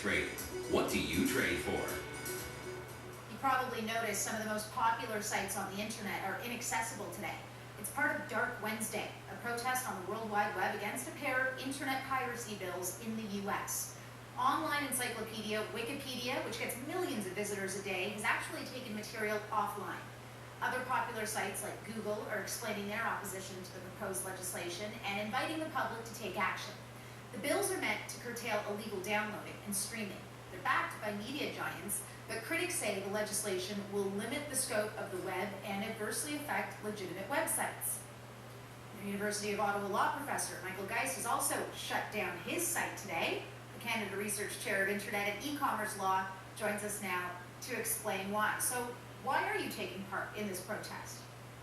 Trading. What do you trade for? You probably noticed some of the most popular sites on the internet are inaccessible today. It's part of Dark Wednesday, a protest on the World Wide Web against a pair of internet piracy bills in the US. Online encyclopedia Wikipedia, which gets millions of visitors a day, has actually taken material offline. Other popular sites like Google are explaining their opposition to the proposed legislation and inviting the public to take action. The bills are meant to curtail illegal downloading and streaming. They're backed by media giants, but critics say the legislation will limit the scope of the web and adversely affect legitimate websites. The University of Ottawa law professor Michael Geist has also shut down his site today. The Canada Research Chair of Internet and E-commerce Law joins us now to explain why. So why are you taking part in this protest?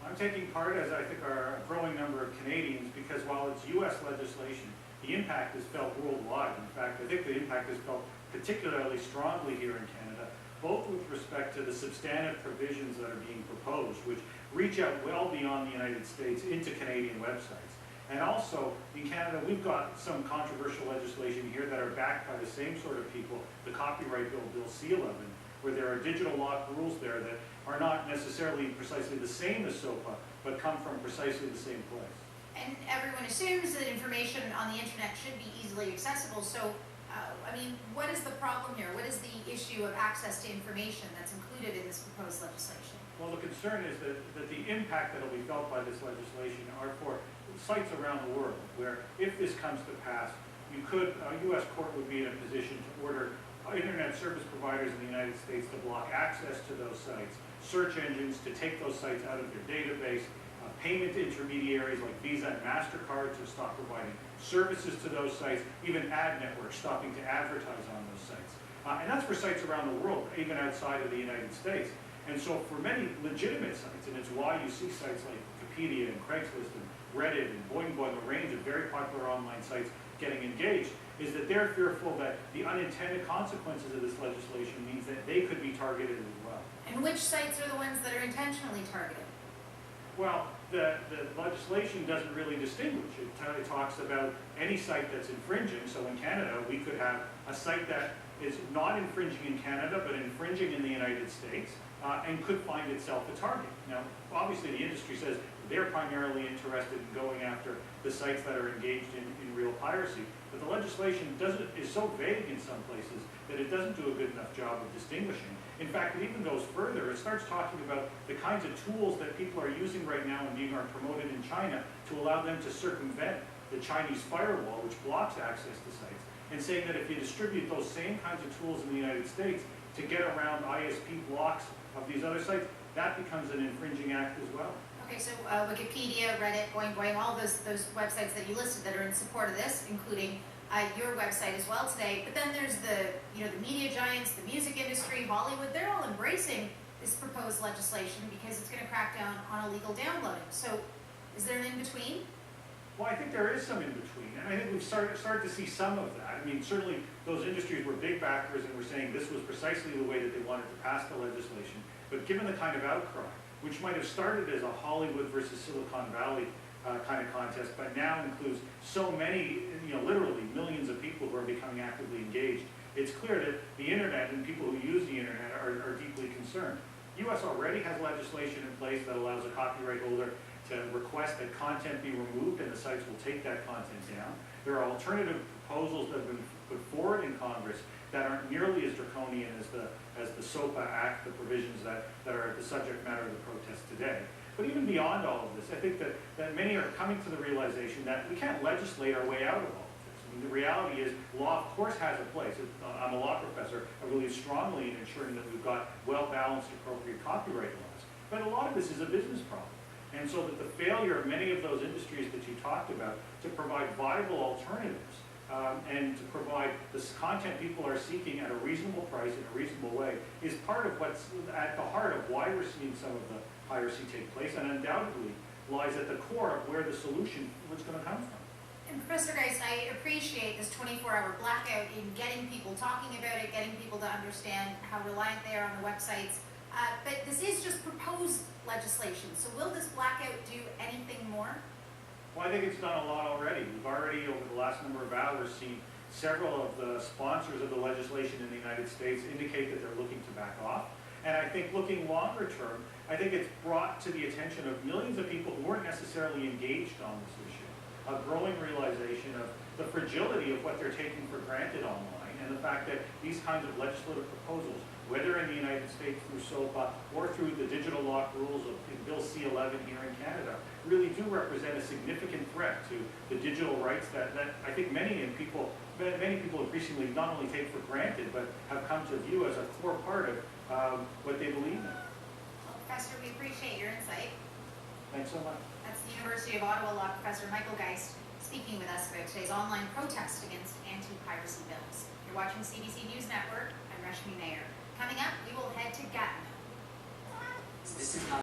I'm taking part, as I think are a growing number of Canadians, because while it's U.S. legislation, the impact is felt worldwide. In fact, I think the impact is felt particularly strongly here in Canada, both with respect to the substantive provisions that are being proposed, which reach out well beyond the United States into Canadian websites. And also, in Canada, we've got some controversial legislation here that are backed by the same sort of people, the copyright bill, Bill C-11, where there are digital lock rules there that are not necessarily precisely the same as SOPA, but come from precisely the same place. And everyone assumes that information on the internet should be easily accessible. So, what is the problem here? What is the issue of access to information that's included in this proposed legislation? Well, the concern is that the impact that will be felt by this legislation are for sites around the world, where if this comes to pass, a U.S. court would be in a position to order internet service providers in the United States to block access to those sites, search engines to take those sites out of their database, payment intermediaries like Visa and MasterCard to stop providing services to those sites, even ad networks stopping to advertise on those sites. And that's for sites around the world, even outside of the United States. And so for many legitimate sites, and it's why you see sites like Wikipedia and Craigslist and Reddit and Boing Boing, a range of very popular online sites getting engaged, is that they're fearful that the unintended consequences of this legislation means that they could be targeted as well. And which sites are the ones that are intentionally targeted? Well, the legislation doesn't really distinguish. It talks about any site that's infringing. So in Canada, we could have a site that is not infringing in Canada, but infringing in the United States, and could find itself a target. Now, obviously the industry says they're primarily interested in going after the sites that are engaged in real piracy, but the legislation is so vague in some places that it doesn't do a good enough job of distinguishing. In fact, it even goes further. It starts talking about the kinds of tools that people are using right now and being promoted in China to allow them to circumvent the Chinese firewall, which blocks access to sites, and saying that if you distribute those same kinds of tools in the United States to get around ISP blocks of these other sites, that becomes an infringing act as well. Okay, so Wikipedia, Reddit, Boing Boing, all those websites that you listed that are in support of this, including your website as well today. But then there's the media giants, the music industry, Hollywood. They're all embracing this proposed legislation because it's going to crack down on illegal downloading. So, is there an in between? Well, I think there is some in between, and I think we've started to see some of that. I mean, certainly those industries were big backers and were saying this was precisely the way that they wanted to pass the legislation. But given the kind of outcry, which might have started as a Hollywood versus Silicon Valley kind of contest, but now includes so many, literally millions of people who are becoming actively engaged, it's clear that the internet and people who use the internet are deeply concerned. The U.S. already has legislation in place that allows a copyright holder to request that content be removed, and the sites will take that content down. There are alternative proposals that have been put forward in Congress that aren't nearly as draconian as the SOPA Act, the provisions that are the subject matter of the protest today. But even beyond all of this, I think that many are coming to the realization that we can't legislate our way out of all of this. I mean, the reality is law, of course, has a place. I'm a law professor. I believe strongly in ensuring that we've got well-balanced, appropriate copyright laws. But a lot of this is a business problem. And so that the failure of many of those industries that you talked about to provide viable alternatives and to provide this content people are seeking at a reasonable price in a reasonable way is part of what's at the heart of why we're seeing some of the piracy take place, and undoubtedly lies at the core of where the solution was going to come from. And Professor Geist, I appreciate this 24-hour blackout in getting people talking about it, getting people to understand how reliant they are on the websites. But this is just proposed legislation, so will this blackout do anything more? Well, I think it's done a lot already. We've already, over the last number of hours, seen several of the sponsors of the legislation in the United States indicate that they're looking to back off. And I think looking longer term, I think it's brought to the attention of millions of people who weren't necessarily engaged on this issue, a growing realization of the fragility of what they're taking for granted online, and the fact that these kinds of legislative proposals, whether in the United States through SOPA or through the digital lock rules of Bill C-11 here in Canada, really do represent a significant threat to the digital rights that I think many people increasingly not only take for granted, but have come to view as a core part of what they believe in. Well, Professor, we appreciate your insight. Thanks so much. That's the University of Ottawa law professor Michael Geist speaking with us about today's online protest against anti-piracy bills. You're watching CBC News Network. I'm Rashmi Nair. Coming up, we will head to Gatineau. This is how